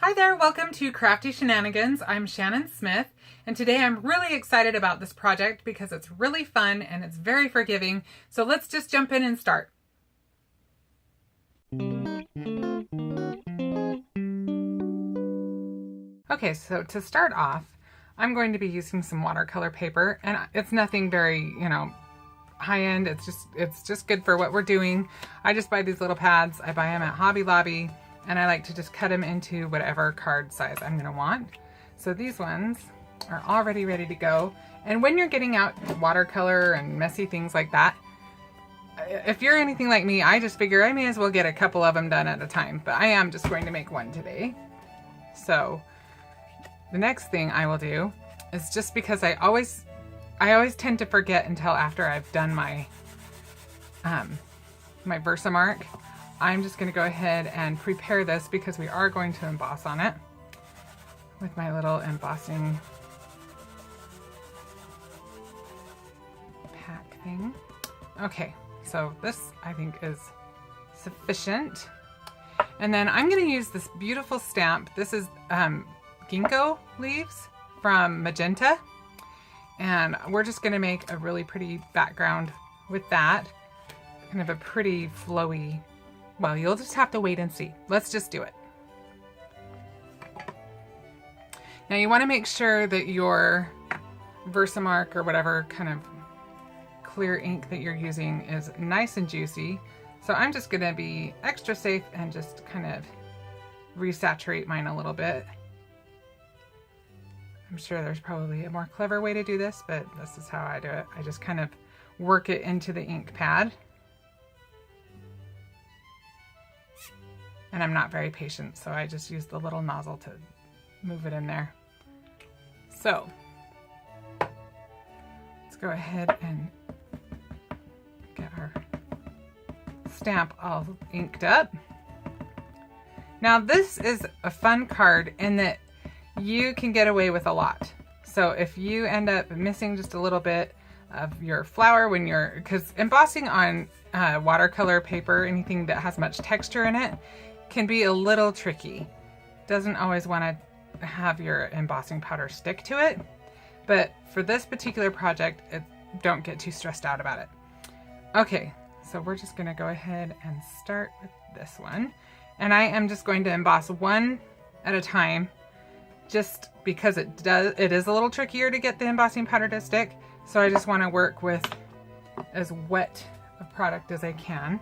Hi there, welcome to Crafty Shenanigans. I'm Shannon Smith, and today I'm really excited about this project because it's really fun and it's very forgiving. So let's just jump in and start. Okay, so to start off, I'm going to be using some watercolor paper, and it's nothing very, high-end. It's just good for what we're doing. I just buy these little pads. I buy them at Hobby Lobby, and I like to just cut them into whatever card size I'm gonna want. So these ones are already ready to go. And when you're getting out watercolor and messy things like that, if you're anything like me, I just figure I may as well get a couple of them done at a time, but I am just going to make one today. So the next thing I will do is, just because I always tend to forget until after I've done my my VersaMark, I'm just going to go ahead and prepare this because we are going to emboss on it with my little embossing pack thing. Okay, so this I think is sufficient. And then I'm going to use this beautiful stamp. This is ginkgo leaves from Magenta. And we're just going to make a really pretty background with that. Kind of a pretty flowy, well, you'll just have to wait and see. Let's just do it. Now you want to make sure that your VersaMark or whatever kind of clear ink that you're using is nice and juicy. So I'm just going to be extra safe and just kind of resaturate mine a little bit. I'm sure there's probably a more clever way to do this, but this is how I do it. I just kind of work it into the ink pad. And I'm not very patient, so I just use the little nozzle to move it in there. So let's go ahead and get our stamp all inked up. Now this is a fun card in that you can get away with a lot. So if you end up missing just a little bit of your flower when because embossing on watercolor paper, anything that has much texture in it, can be a little tricky. Doesn't always want to have your embossing powder stick to it. But for this particular project, don't get too stressed out about it. Okay, so we're just gonna go ahead and start with this one. And I am just going to emboss one at a time, just because it is a little trickier to get the embossing powder to stick. So I just want to work with as wet a product as I can.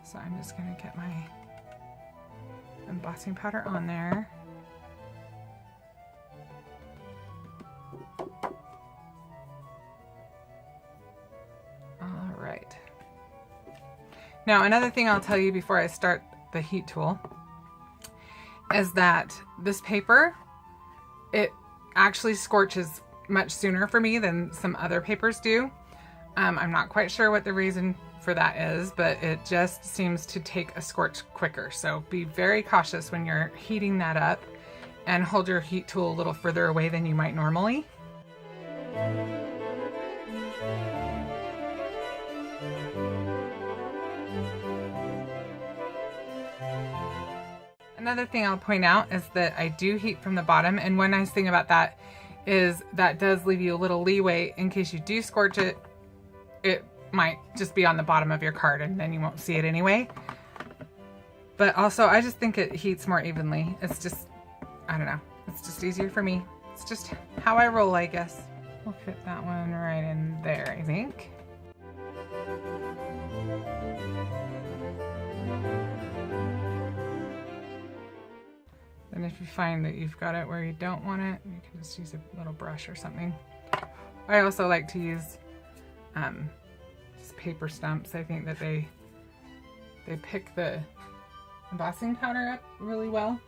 So I'm just going to get my embossing powder on there. All right. Now another thing I'll tell you before I start the heat tool is that this paper, it actually scorches much sooner for me than some other papers do. I'm not quite sure what the reason for that is, but it just seems to take a scorch quicker. So be very cautious when you're heating that up, and hold your heat tool a little further away than you might normally. Another thing I'll point out is that I do heat from the bottom, and one nice thing about that is that does leave you a little leeway in case you do scorch it. It might just be on the bottom of your card and then you won't see it anyway. But also I just think it heats more evenly. It's just, I don't know, it's just easier for me. It's just how I roll, I guess. We'll fit that one right in there, I think. And if you find that you've got it where you don't want it, you can just use a little brush or something. I also like to use just paper stumps. I think that they pick the embossing powder up really well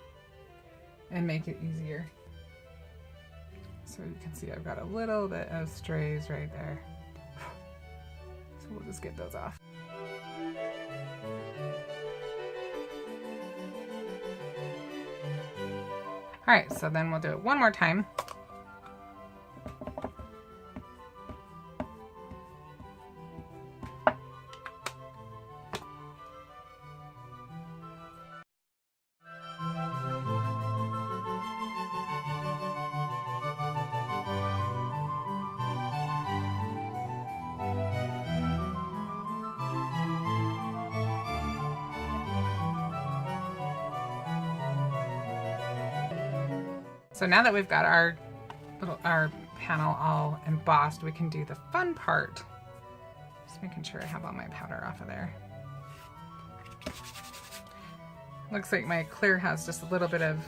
and make it easier. So you can see I've got a little bit of strays right there. So we'll just get those off. All right, so then we'll do it one more time. So now that we've got our panel all embossed, we can do the fun part. Just making sure I have all my powder off of there. Looks like my clear has just a little bit of,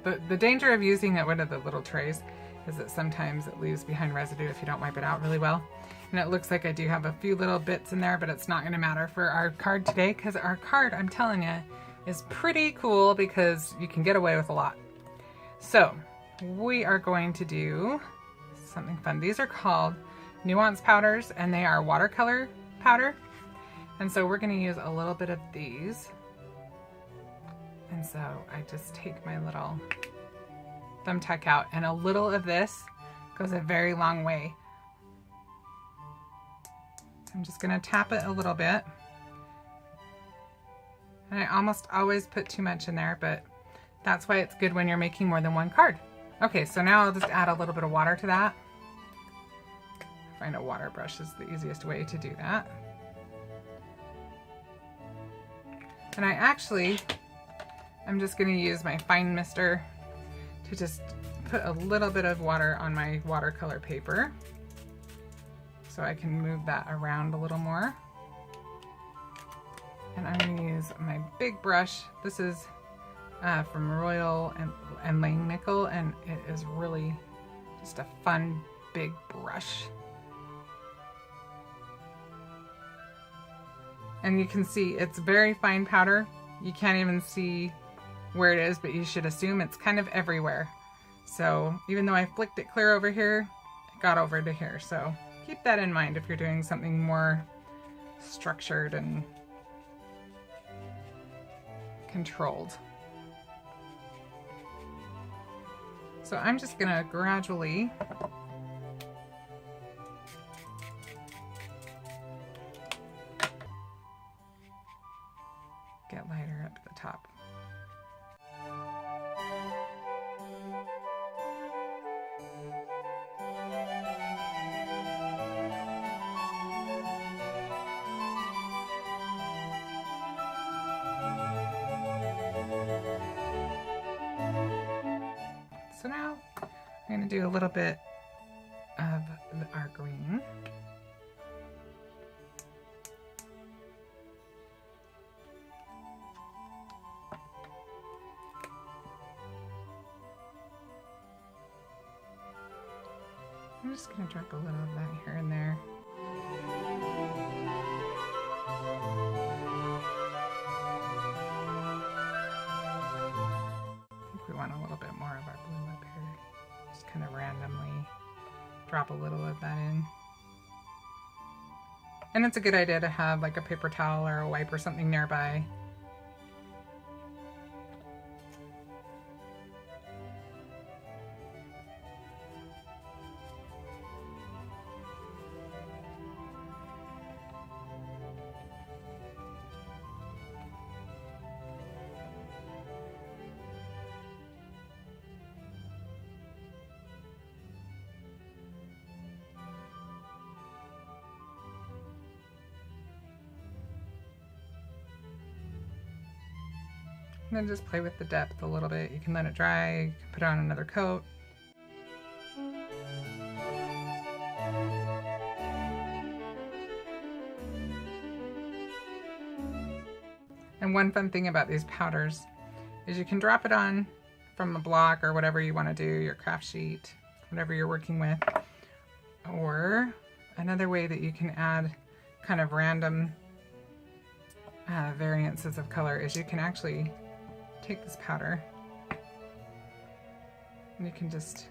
the danger of using it one of the little trays is that sometimes it leaves behind residue if you don't wipe it out really well. And it looks like I do have a few little bits in there, but it's not gonna matter for our card today, because our card, I'm telling you, is pretty cool because you can get away with a lot. So we are going to do something fun. These are called nuance powders, and they are watercolor powder. And so we're gonna use a little bit of these. And so I just take my little thumbtack out, and a little of this goes a very long way. So I'm just gonna tap it a little bit. And I almost always put too much in there, but that's why it's good when you're making more than one card. Okay, so now I'll just add a little bit of water to that. I find a water brush is the easiest way to do that. And I'm just gonna use my fine mister to just put a little bit of water on my watercolor paper so I can move that around a little more. And I'm gonna use my big brush. This is from Royal and Langnickel, and it is really just a fun big brush. And you can see it's very fine powder. You can't even see where it is, but you should assume it's kind of everywhere. So even though I flicked it clear over here, it got over to here. So keep that in mind if you're doing something more structured and controlled. So I'm just gonna gradually get lighter up at the top. So now I'm going to do a little bit of our green. I'm just going to drop a little of that here and there. We want a little bit more of our blue up here. Just kind of randomly drop a little of that in. And it's a good idea to have like a paper towel or a wipe or something nearby. And then just play with the depth a little bit. You can let it dry, put on another coat. And one fun thing about these powders is you can drop it on from a block or whatever you want to do, your craft sheet, whatever you're working with. Or another way that you can add kind of random variances of color is you can actually take this powder and you can just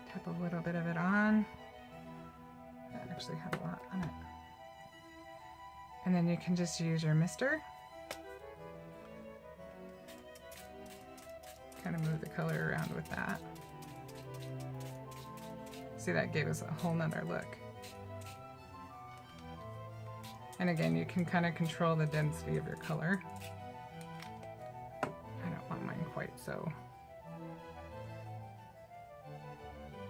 tap a little bit of it on. I actually have a lot on it. And then you can just use your mister. Kind of move the color around with that. See, that gave us a whole nother look. And again, you can kind of control the density of your color. I don't want mine quite so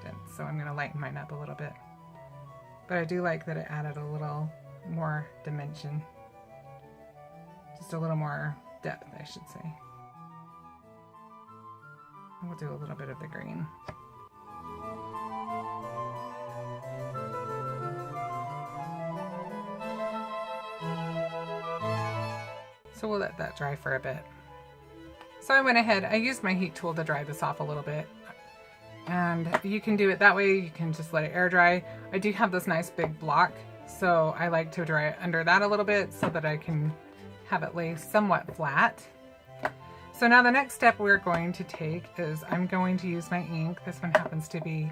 dense, so I'm going to lighten mine up a little bit. But I do like that it added a little more dimension. Just a little more depth, I should say. And we'll do a little bit of the green. So we'll let that dry for a bit. So I went ahead, I used my heat tool to dry this off a little bit. And you can do it that way, you can just let it air dry. I do have this nice big block, so I like to dry it under that a little bit so that I can have it lay somewhat flat. So now the next step we're going to take is I'm going to use my ink. This one happens to be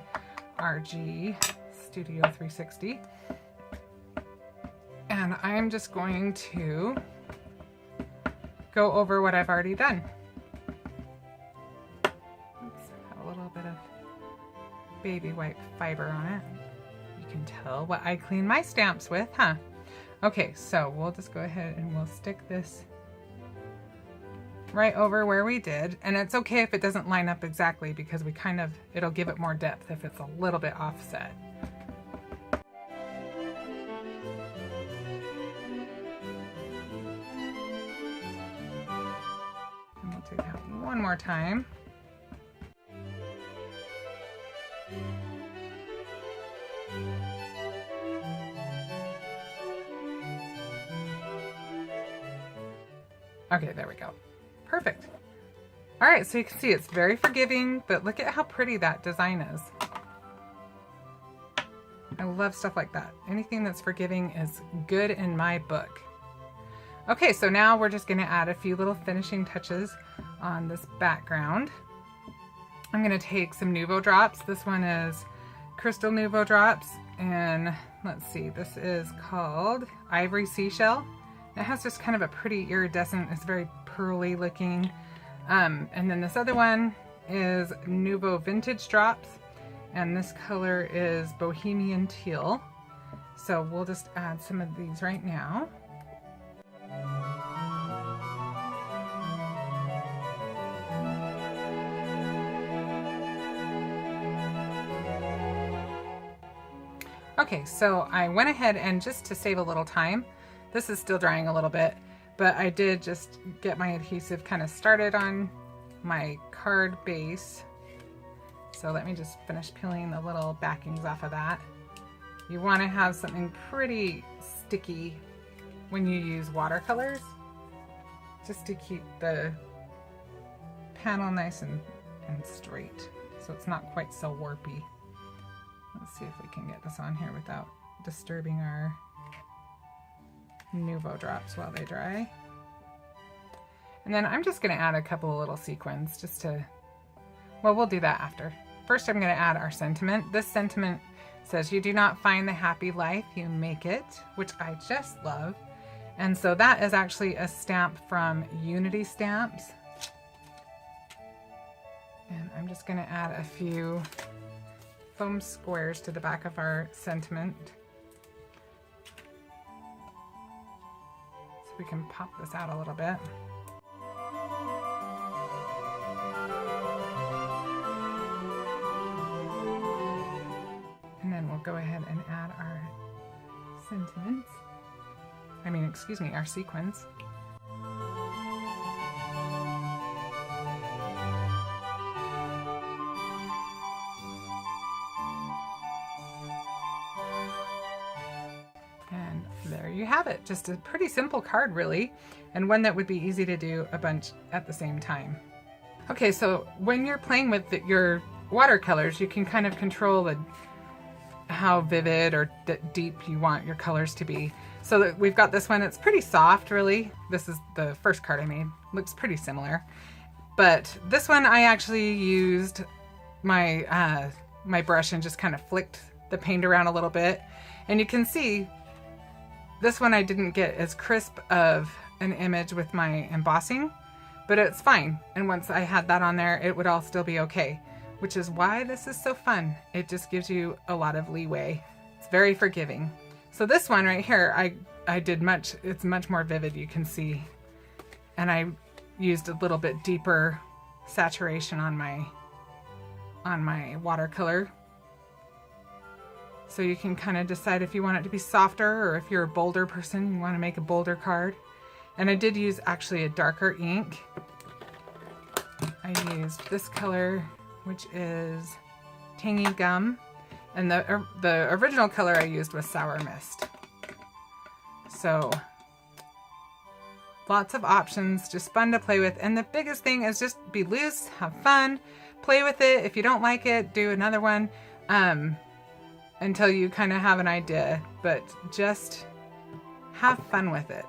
RG Studio 360. And I'm just going to go over what I've already done. Oops, have a little bit of baby white fiber on it. You can tell what I clean my stamps with, huh? Okay, so we'll just go ahead and we'll stick this right over where we did. And it's okay if it doesn't line up exactly because we it'll give it more depth if it's a little bit offset. And we'll do that one more time. Okay, there we go. Perfect. All right, so you can see it's very forgiving, but look at how pretty that design is. I love stuff like that. Anything that's forgiving is good in my book. Okay, so now we're just gonna add a few little finishing touches on this background. I'm gonna take some Nuvo drops. This one is Crystal Nuvo drops, and let's see, this is called Ivory Seashell. It has just kind of a pretty iridescent, it's very pearly looking. And then this other one is Nuvo Vintage Drops, and this color is Bohemian Teal. So we'll just add some of these right now. Okay, so I went ahead and just to save a little time, this is still drying a little bit, but I did just get my adhesive kind of started on my card base. So let me just finish peeling the little backings off of that. You want to have something pretty sticky when you use watercolors, just to keep the panel nice and straight, so it's not quite so warpy. Let's see if we can get this on here without disturbing our Nuvo drops while they dry. And then I'm just going to add a couple of little sequins just to, well, we'll do that after. First, I'm going to add our sentiment. This sentiment says, "You do not find the happy life, you make it," which I just love. And so that is actually a stamp from Unity Stamps. And I'm just going to add a few foam squares to the back of our sentiment. So we can pop this out a little bit. And then we'll go ahead and add our sentiments. Our sequins. And there you have it. Just a pretty simple card, really, and one that would be easy to do a bunch at the same time. Okay, so when you're playing with your watercolors, you can kind of control how vivid or deep you want your colors to be. So that we've got this one, it's pretty soft, really. This is the first card I made. Looks pretty similar. But this one I actually used my my brush and just kind of flicked the paint around a little bit. And you can see this one I didn't get as crisp of an image with my embossing, but it's fine. And once I had that on there, it would all still be okay, which is why this is so fun. It just gives you a lot of leeway. It's very forgiving. So this one right here, it's much more vivid, you can see. And I used a little bit deeper saturation on my watercolor. So you can kind of decide if you want it to be softer, or if you're a bolder person, you want to make a bolder card. And I did use actually a darker ink. I used this color, which is Tangy Gum. And the original color I used was Sour Mist. So lots of options, just fun to play with. And the biggest thing is just be loose, have fun, play with it. If you don't like it, do another one until you kind of have an idea, but just have fun with it.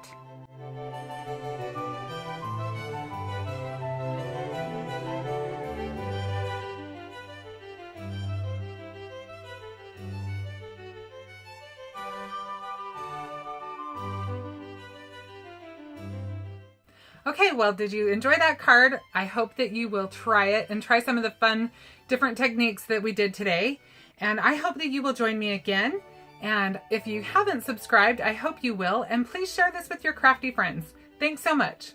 Okay, well, did you enjoy that card? I hope that you will try it and try some of the fun, different techniques that we did today. And I hope that you will join me again. And if you haven't subscribed, I hope you will. And please share this with your crafty friends. Thanks so much.